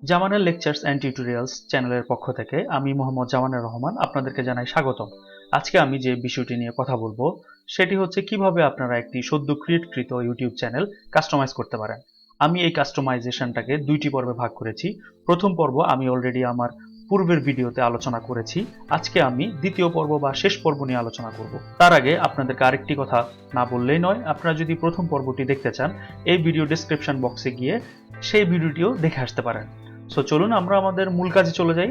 জামানের lectures and tutorials চ্যানেলের পক্ষ থেকে আমি মোহাম্মদ জামানের রহমান আপনাদেরকে জানাই স্বাগতম। আজকে আমি যে বিষয়টি নিয়ে কথা বলবো সেটি হচ্ছে কিভাবে আপনারা একটি সদ্য ক্রিয়েটকৃত ইউটিউব চ্যানেল কাস্টমাইজ করতে পারেন। আমি এই কাস্টমাইজেশনটাকে দুইটি পর্বে ভাগ করেছি। প্রথম পর্ব আমি অলরেডি আমার পূর্বের ভিডিওতে আলোচনা করেছি। আজকে আমি দ্বিতীয় পর্ব বা শেষ পর্ব নিয়ে আলোচনা করব। তার আগে আপনাদেরকে আরেকটি কথা না বললেই নয়, আপনারা যদি প্রথম পর্বটি দেখতে চান এই ভিডিও ডেসক্রিপশন বক্সে গিয়ে সেই ভিডিওটিও দেখে আসতে পারেন। সো চলুন আমরা আমাদের মূল কাজে চলে যাই।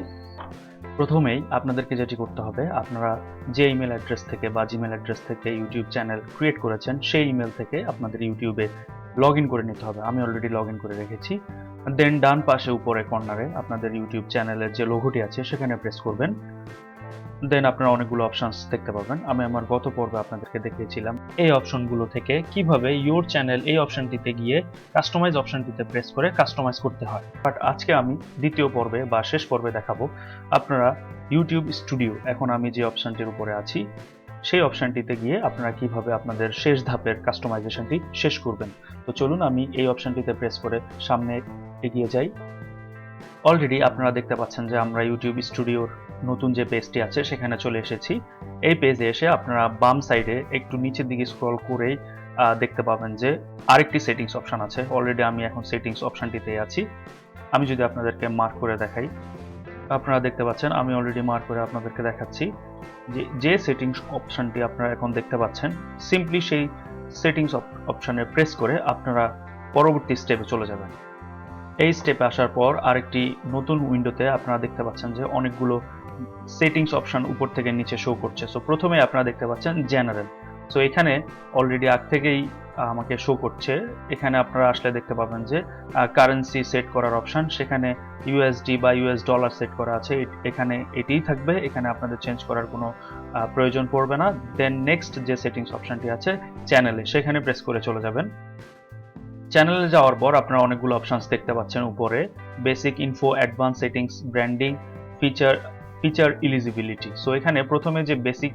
প্রথমেই আপনাদেরকে যেটি করতে হবে, আপনারা যে ইমেল অ্যাড্রেস থেকে বা জিমেল অ্যাড্রেস থেকে ইউটিউব চ্যানেল ক্রিয়েট করেছেন সেই ইমেল থেকে আপনাদের ইউটিউবে লগ ইন করে নিতে হবে। আমি অলরেডি লগ ইন করে রেখেছি। দেন ডান পাশে উপরে কর্নারে আপনাদের ইউটিউব চ্যানেলের যে লোগোটি আছে সেখানে প্রেস করবেন। দেন আপনারা অনেকগুলো অপশনস দেখতে পাবেন। আমি আমার গত পর্বে আপনাদেরকে দেখিয়েছিলাম এই অপশনগুলো থেকে কিভাবে ইওর চ্যানেল এই অপশনটিতে গিয়ে কাস্টমাইজ অপশনটিতে প্রেস করে কাস্টমাইজ করতে হয়। বাট আজকে আমি দ্বিতীয় পর্বে বা শেষ পর্বে দেখাবো আপনারা ইউটিউব স্টুডিও, এখন আমি যে অপশনটির উপরে আছি সেই অপশনটিতে গিয়ে আপনারা কিভাবে আপনাদের শেষ ধাপের কাস্টমাইজেশনটি শেষ করবেন। তো চলুন আমি এই অপশনটিতে প্রেস করে সামনে এগিয়ে যাই। অলরেডি আপনারা দেখতে পাচ্ছেন যে আমরা ইউটিউব স্টুডিওর নতুন যে পেজটি আছে সেখানে চলে এসেছি। এই পেজে এসে আপনারা বাম সাইডে একটু নিচের দিকে স্ক্রল করেই দেখতে পাবেন যে আরেকটি সেটিংস অপশন আছে। অলরেডি আমি এখন সেটিংস অপশনটিতে আছি। আমি যদি আপনাদেরকে মার্ক করে দেখাই, আপনারা দেখতে পাচ্ছেন আমি অলরেডি মার্ক করে আপনাদেরকে দেখাচ্ছি যে সেটিংস অপশনটি আপনারা এখন দেখতে পাচ্ছেন। সিম্পলি সেই সেটিংস অপশনে প্রেস করে আপনারা পরবর্তী স্টেপে চলে যাবেন। এই স্টেপে আসার পর আরেকটি নতুন উইন্ডোতে আপনারা দেখতে পাচ্ছেন যে অনেকগুলো সেটিংস অপশন উপর থেকে নিচে শো করছে। সো প্রথমে আপনারা দেখতে পাচ্ছেন জেনারেল। সো এখানে অলরেডি আগ থেকেই আমাকে শো করছে। এখানে আপনারা আসলে দেখতে পাবেন যে কারেন্সি সেট করার অপশন, সেখানে ইউএসডি বা ইউএস ডলার সেট করা আছে। এখানে এটিই থাকবে, এখানে আপনাদের চেঞ্জ করার কোনো প্রয়োজন পড়বে না। দেন নেক্সট যে সেটিংস অপশনটি আছে চ্যানেলে, সেখানে প্রেস করে চলে যাবেন। চ্যানেলে যাওয়ার পর আপনারা অনেকগুলো অপশনস দেখতে পাচ্ছেন উপরে, basic info, advance settings, branding, feature eligibility. So এখানে প্রথমে যে বেসিক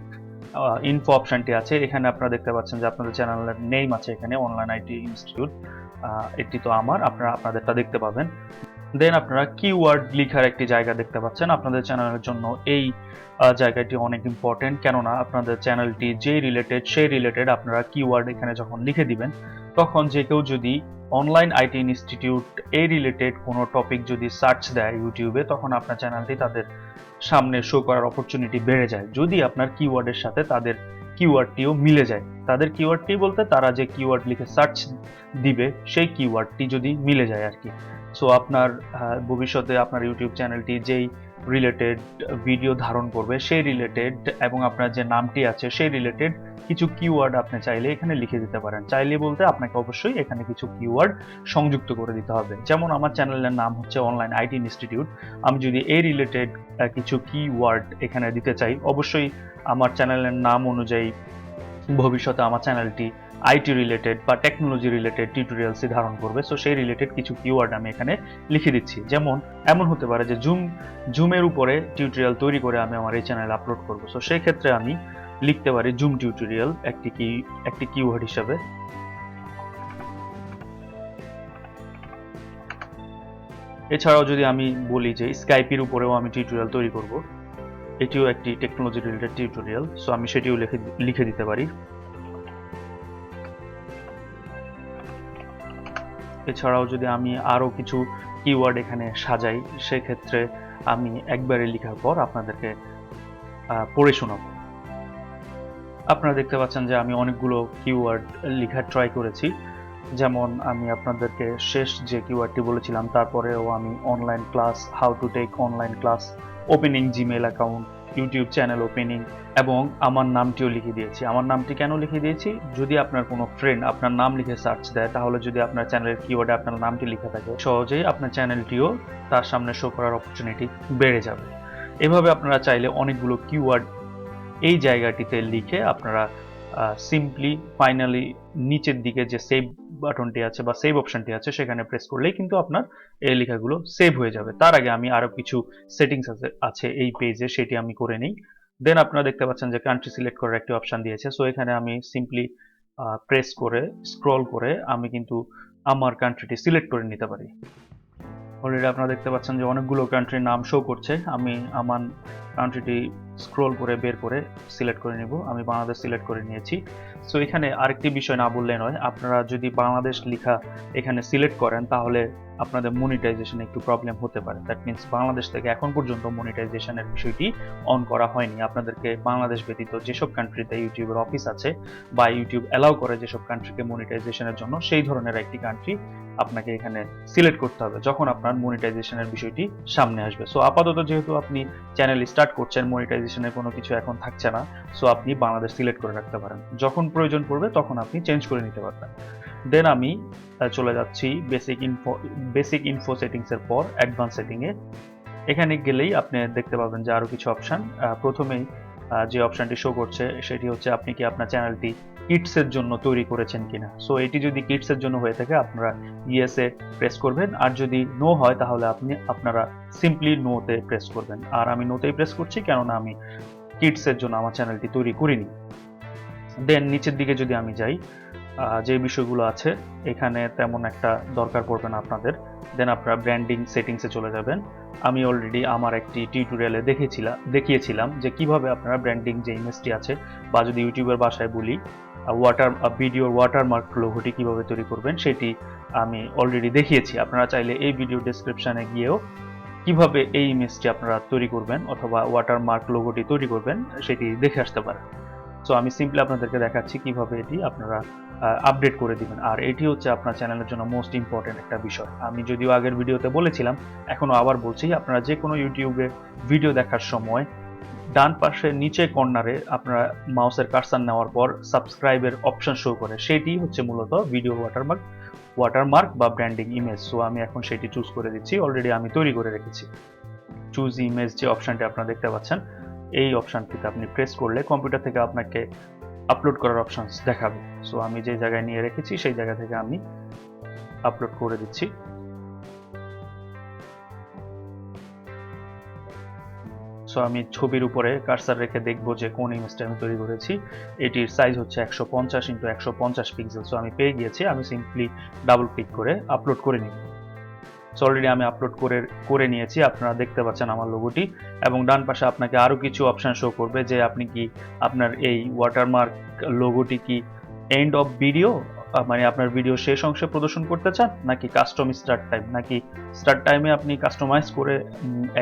ইনফো অপশনটি আছে, এখানে আপনারা দেখতে পাচ্ছেন যে আপনাদের চ্যানেলের নেম আছে এখানে অনলাইন আইটি ইনস্টিটিউট। এটি তো আমার, আপনারা আপনাদেরটা দেখতে পাবেন। দেন আপনারা কিওয়ার্ড লিখার একটি জায়গা দেখতে পাচ্ছেন। আপনাদের চ্যানেলের জন্য এই জায়গাটি অনেক ইম্পর্টেন্ট, কেননা আপনাদের চ্যানেলটি যেই রিলেটেড সেই রিলেটেড আপনারা কিওয়ার্ড এখানে যখন লিখে দিবেন তখন যে কেউ যদি অনলাইন আইটি ইনস্টিটিউট এই রিলেটেড কোনো টপিক যদি সার্চ দেয় ইউটিউবে, তখন আপনার চ্যানেলটি তাদের সামনে শো করার অপরচুনিটি বেড়ে যায় যদি আপনার কিওয়ার্ডের সাথে তাদের কিওয়ার্ডটিও মিলে যায়। তাদের কিওয়ার্ডটি বলতে তারা যে কিওয়ার্ড লিখে সার্চ দিবে সেই কিওয়ার্ডটি যদি মিলে যায় আর কি। সো আপনার ভবিষ্যতে আপনার ইউটিউব চ্যানেলটি যেই রিলেটেড ভিডিও ধারণ করবে সেই রিলেটেড এবং আপনার যে নামটি আছে সেই রিলেটেড কিছু কিওয়ার্ড আপনি চাইলে এখানে লিখে দিতে পারেন। চাইলে বলতে আপনাকে অবশ্যই এখানে কিছু কিওয়ার্ড সংযুক্ত করে দিতে হবে। যেমন আমার চ্যানেলের নাম হচ্ছে অনলাইন আইটি ইনস্টিটিউট, আমি যদি এই রিলেটেড কিছু কিওয়ার্ড এখানে দিতে চাই, অবশ্যই আমার চ্যানেলের নাম অনুযায়ী ভবিষ্যতে আমার চ্যানেলটি আইটি রিলেটেড বা টেকনোলজি রিলেটেড টিউটোরিয়ালসই ধারণ করবে। সো সেই রিলেটেড কিছু কিওয়ার্ড আমি এখানে লিখে দিচ্ছি। যেমন এমন হতে পারে যে জুমের উপরে টিউটোরিয়াল তৈরি করে আমি আমার এই চ্যানেলে আপলোড করব। সো সেই ক্ষেত্রে আমি লিখতে পারি জুম টিউটোরিয়াল একটি কিওয়ার্ড হিসাবে। এছাড়াও যদি আমি বলি যে স্কাইপের উপরেও আমি টিউটোরিয়াল তৈরি করব, এটিও একটি টেকনোলজি রিলেটেড টিউটোরিয়াল, সো আমি সেটিও লিখে দিতে পারি। এছাড়াও যদি আমি আরও কিছু কিওয়ার্ড এখানে সাজাই, সেক্ষেত্রে আমি একবারে লেখার পর আপনাদেরকে পড়ে শোনাবো। আপনারা দেখতে পাচ্ছেন যে আমি অনেকগুলো কিওয়ার্ড লেখার ট্রাই করেছি। যেমন আমি আপনাদেরকে শেষ যে কিওয়ার্ডটি বলেছিলাম তারপরেও আমি online class, how to take online class, opening Gmail account, YouTube channel opening এবং আমার নামটিও লিখে দিয়েছি। আমার নামটি কেন লিখে দিয়েছি, যদি আপনার কোনো ফ্রেন্ড আপনার নাম লিখে সার্চ দেয় তাহলে যদি আপনার চ্যানেলের কিওয়ার্ডে আপনার নামটি লেখা থাকে সহজেই আপনার চ্যানেলটিও তার সামনে শো করার অপরচুনিটি বেড়ে যাবে। এভাবে আপনারা চাইলে অনেকগুলো কিওয়ার্ড এই জায়গাটিতে লিখে আপনারা সিম্পলি ফাইনালি নিচের দিকে যে সেভ বাটনটি আছে বা সেভ অপশনটি আছে সেখানে প্রেস করলেই কিন্তু আপনার এই লেখাগুলো সেভ হয়ে যাবে। তার আগে আমি আরো কিছু সেটিংস আছে এই পেজে, সেটি আমি করে নিই। দেন আপনারা দেখতে পাচ্ছেন যে কান্ট্রি সিলেক্ট করার একটি অপশন দিয়েছে। সো এখানে আমি সিম্পলি প্রেস করে স্ক্রল করে আমি কিন্তু আমার কান্ট্রিটি সিলেক্ট করে নিতে পারি। অলরেডি আপনারা দেখতে পাচ্ছেন যে অনেকগুলো কান্ট্রির নাম শো করছে। আমি আমার কান্ট্রিটি স্ক্রোল করে বের করে সিলেক্ট করে নিব। আমি বাংলাদেশ সিলেক্ট করে নিয়েছি। সো এখানে আরেকটি বিষয় না বললে নয়, আপনারা যদি বাংলাদেশ লেখা এখানে সিলেক্ট করেন তাহলে আপনাদের মনিটাইজেশনে একটু প্রবলেম হতে পারে। দ্যাট মিনস বাংলাদেশ থেকে এখন পর্যন্ত মনিটাইজেশনের বিষয়টি অন করা হয়নি। আপনাদেরকে বাংলাদেশ ব্যতীত যেসব কান্ট্রিতে ইউটিউবের অফিস আছে বা ইউটিউব অ্যালাউ করে যেসব কান্ট্রিকে মনিটাইজেশনের জন্য, সেই ধরনের একটি কান্ট্রি আপনাকে এখানে সিলেক্ট করতে হবে যখন আপনার মনিটাইজেশনের বিষয়টি সামনে আসবে। সো আপাতত যেহেতু আপনি চ্যানেল স্টার্ট করছেন, মনিটাইজেশনের কোনো কিছু এখন থাকছে না, সো আপনি বাংলাদেশ সিলেক্ট করে রাখতে পারেন। যখন প্রয়োজন পড়বে তখন আপনি চেঞ্জ করে নিতে পারবেন। দেন আমি চলে যাচ্ছি বেসিক ইনফো সেটিংস এর পর অ্যাডভান্স সেটিং এ। এখানে গেলেই আপনি দেখতে পাবেন যে আরো কিছু অপশন। প্রথমেই যে অপশনটি শো করছে সেটি হচ্ছে আপনি কি আপনার চ্যানেলটি কিডস এর জন্য তৈরি করেছেন কিনা। সো এটি যদি কিডস এর জন্য হয়ে থাকে আপনারা ইয়েস এ প্রেস করবেন, আর যদি নো হয় তাহলে আপনারা সিম্পলি নো তে প্রেস করবেন। আর আমি নো তেই প্রেস করছি কেননা আমি কিডস এর জন্য আমার চ্যানেলটি তৈরি করিনি। দেন নিচের দিকে যদি আমি যাই, যে বিষয়গুলো আছে এখানে তেমন একটা দরকার পড়বে না আপনাদের। দেন আপনারা ব্র্যান্ডিং সেটিংসে চলে যাবেন। আমি অলরেডি আমার একটি টিউটোরিয়ালে দেখিয়েছিলাম যে কিভাবে আপনারা ব্র্যান্ডিং যে ইমেজটি আছে, বা যদি ইউটিউবের ভাষায় বলি ভিডিওর ওয়াটারমার্ক লোগোটি কিভাবে তৈরি করবেন সেটি আমি অলরেডি দেখিয়েছি। আপনারা চাইলে এই ভিডিও ডেসক্রিপশনে গিয়েও কিভাবে এই ইমেজটি আপনারা তৈরি করবেন অথবা ওয়াটারমার্ক লোগোটি তৈরি করবেন সেটি দেখে আসতে পারেন। সো আমি সিম্পলি আপনাদেরকে দেখাচ্ছি কিভাবে এটি আপনারা আপডেট করে দিবেন। আর এটি হচ্ছে আপনার চ্যানেলের জন্য মোস্ট ইম্পর্টেন্ট একটা বিষয়। আমি যদিও আগের ভিডিওতে বলেছিলাম, এখনো আবার বলছি, আপনারা যে কোনো ইউটিউবে ভিডিও দেখার সময় ডান পাশে নিচে কর্নারে আপনারা মাউসের কার্সার নেওয়ার পর সাবস্ক্রাইবের অপশন শো করে, সেটি হচ্ছে মূলত ভিডিও ওয়াটারমার্ক বা ব্র্যান্ডিং ইমেজ। সো আমি এখন সেটি চুজ করে দিচ্ছি। অলরেডি আমি তৈরি করে রেখেছি। চুজ ইমেজ যে অপশনটি আপনারা দেখতে পাচ্ছেন, এই অপশনটিতে আপনি প্রেস করলে কম্পিউটার থেকে আপনাকে আপলোড করার অপশনস দেখাবে। সো আমি যে জায়গায় নিয়ে রেখেছি সেই জায়গা থেকে আমি আপলোড করে দিচ্ছি। সো আমি ছবির উপরে কার্সার রেখে দেখবো যে কোন ইমেজটা আমি তৈরি করেছি। এটির সাইজ হচ্ছে 150 × 150 পিক্সেল। সো আমি পেয়ে গিয়েছি। আমি সিম্পলি ডাবল ক্লিক করে আপলোড করে নিব। সো অলরেডি আমি আপলোড করে নিয়েছি। আপনারা দেখতে পাচ্ছেন আমার লোগোটি, এবং ডান পাশে আপনাকে আরো কিছু অপশন শো করবে যে আপনি কি আপনার এই ওয়াটারমার্ক লোগোটি কি এন্ড অফ ভিডিও, মানে আপনার ভিডিও শেষ অংশে প্রদর্শন করতে চান, নাকি কাস্টম স্টার্ট টাইম, নাকি স্টার্ট টাইমে আপনি কাস্টমাইজ করে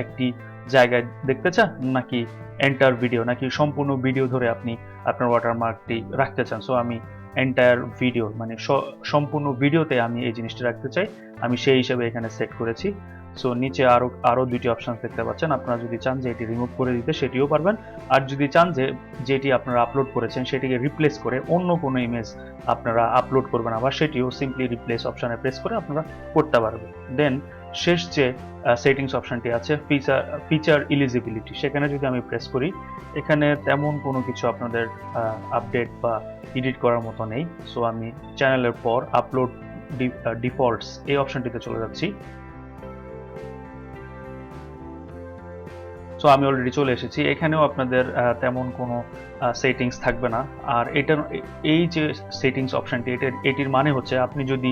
একটি জায়গায় দেখতে চান, নাকি এন্টার ভিডিও, নাকি সম্পূর্ণ ভিডিও ধরে আপনি আপনার ওয়াটারমার্কটি রাখতে চান। সো আমি এন্টায়ার ভিডিও মানে সম্পূর্ণ ভিডিওতে আমি এই জিনিসটা রাখতে চাই। আমি সেই হিসেবে এখানে সেট করেছি। সো নিচে আরো দুইটি অপশন দেখতে পাচ্ছেন। আপনারা যদি চান যে এটি রিমুভ করে দিতে সেটিও পারবেন, আর যদি চান যে যেটি আপনারা আপলোড করেছেন সেটিকে রিপ্লেস করে অন্য কোনো ইমেজ আপনারা আপলোড করবেন আবার, সেটিও সিম্পলি রিপ্লেস অপশনে প্রেস করে আপনারা করতে পারবেন। দেন শেষ যে সেটিংস অপশনটি আছে ফিচার এলিজিবিলিটি, সেখানে যদি আমি প্রেস করি, এখানে তেমন কোনো কিছু আপনাদের আপডেট বা এডিট করার মতো নেই। সো আমি চ্যানেলের পর আপলোড ডিফল্টস এই অপশনটিতে চলে যাচ্ছি। সো আমি অলরেডি চলে এসেছি। এখানেও আপনাদের তেমন কোনো সেটিংস থাকবে না। আর এই যে সেটিংস অপশনটি, এটির মানে হচ্ছে আপনি যদি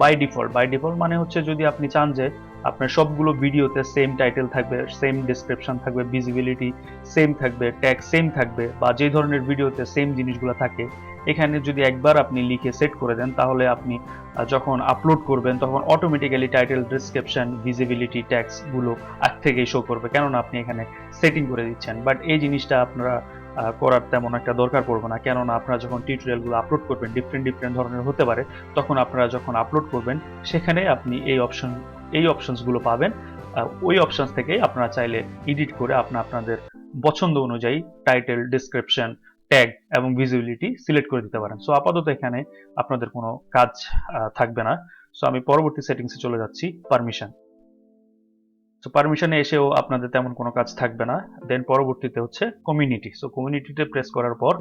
বাই ডিফল্ট মানে হচ্ছে যদি আপনি চান যে আপনার সবগুলো ভিডিওতে সেম টাইটেল থাকবে, সেম ডেসক্রিপশন থাকবে, ভিজিবিলিটি সেম থাকবে, ট্যাগ সেম থাকবে, বা যে ধরনের ভিডিওতে সেম জিনিসগুলো থাকে, এখানে যদি একবার আপনি লিখে সেট করে দেন তাহলে আপনি যখন আপলোড করবেন তখন automatically title, description, visibility, tags গুলো আগ থেকেই শো করবে, কেননা আপনি এখানে সেটিং করে দিচ্ছেন। বাট এই জিনিসটা আপনারা করার তেমন একটা দরকার পড়বে না, কেননা আপনারা যখন টিউটোরিয়ালগুলো আপলোড করবেন ডিফারেন্ট ধরনের হতে পারে, তখন আপনারা যখন আপলোড করবেন সেখানে আপনি এই অপশনসগুলো পাবেন। ওই অপশনস থেকে আপনারা চাইলে এডিট করে আপনাদের পছন্দ অনুযায়ী টাইটেল, ডেসক্রিপশন, ট্যাগ এবং ভিজিবিলিটি সিলেক্ট করে দিতে পারেন। সো আপাতত এখানে আপনাদের কোনো কাজ থাকবে না। সো আমি পরবর্তী সেটিংসে চলে যাচ্ছি, পারমিশন। সো পারমিশনে এসেও আপনাদের তেমন কোনো কাজ থাকবে না। দেন পরবর্তীতে হচ্ছে কমিউনিটি। সো কমিউনিটিতে প্রেস করার পর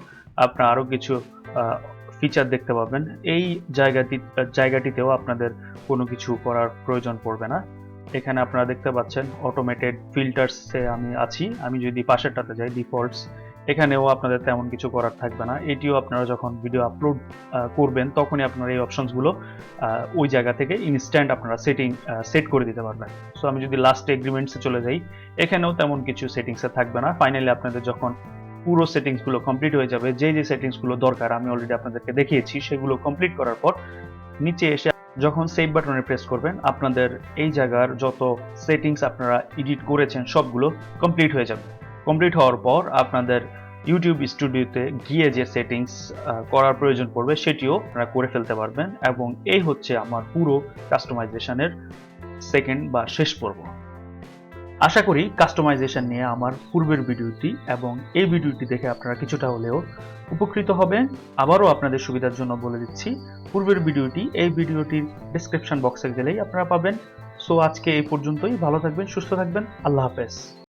আপনারা আরো কিছু ফিচার দেখতে পাবেন। এই জায়গাটিতেও আপনাদের কোনো কিছু করার প্রয়োজন পড়বে না। এখানে আপনারা দেখতে পাচ্ছেন অটোমেটেড ফিল্টার্সে আমি আছি। আমি যদি পাশেরটাতে যাই, ডিফল্টস, এখানেও আপনাদের তেমন কিছু করার থাকবে না। এটিও আপনারা যখন ভিডিও আপলোড করবেন তখনই আপনারা এই অপশনসগুলো ওই জায়গা থেকে ইনস্ট্যান্ট আপনারা সেট করে দিতে পারবেন। সো আমি যদি লাস্ট এগ্রিমেন্টসে চলে যাই, এখানেও তেমন কিছু সেটিংসে থাকবে না। ফাইনালি আপনাদের যখন পুরো সেটিংসগুলো কমপ্লিট হয়ে যাবে, যে সেটিংসগুলো দরকার আমি অলরেডি আপনাদেরকে দেখিয়েছি, সেগুলো কমপ্লিট করার পর নিচে এসে যখন সেভ বাটনে প্রেস করবেন, আপনাদের এই জায়গার যত সেটিংস আপনারা এডিট করেছেন সবগুলো কমপ্লিট হয়ে যাবে। কমপ্লিট হওয়ার পর আপনাদের ইউটিউব স্টুডিওতে গিয়ে যে সেটিংস করার প্রয়োজন পড়বে সেটিও আপনারা করে ফেলতে পারবেন। এবং এই হচ্ছে আমার পুরো কাস্টমাইজেশনের সেকেন্ড বা শেষ পর্ব। আশা করি কাস্টমাইজেশন নিয়ে আমার পূর্বের ভিডিওটি এবং এই ভিডিওটি দেখে আপনারা কিছুটা হলেও উপকৃত হবেন। আবারও আপনাদের সুবিধার জন্য বলে দিচ্ছি, পূর্বের ভিডিওটি এই ভিডিওটির ডেসক্রিপশন বক্সে গেলেই আপনারা পাবেন। সো আজকে এই পর্যন্তই। ভালো থাকবেন, সুস্থ থাকবেন। আল্লাহ হাফেজ।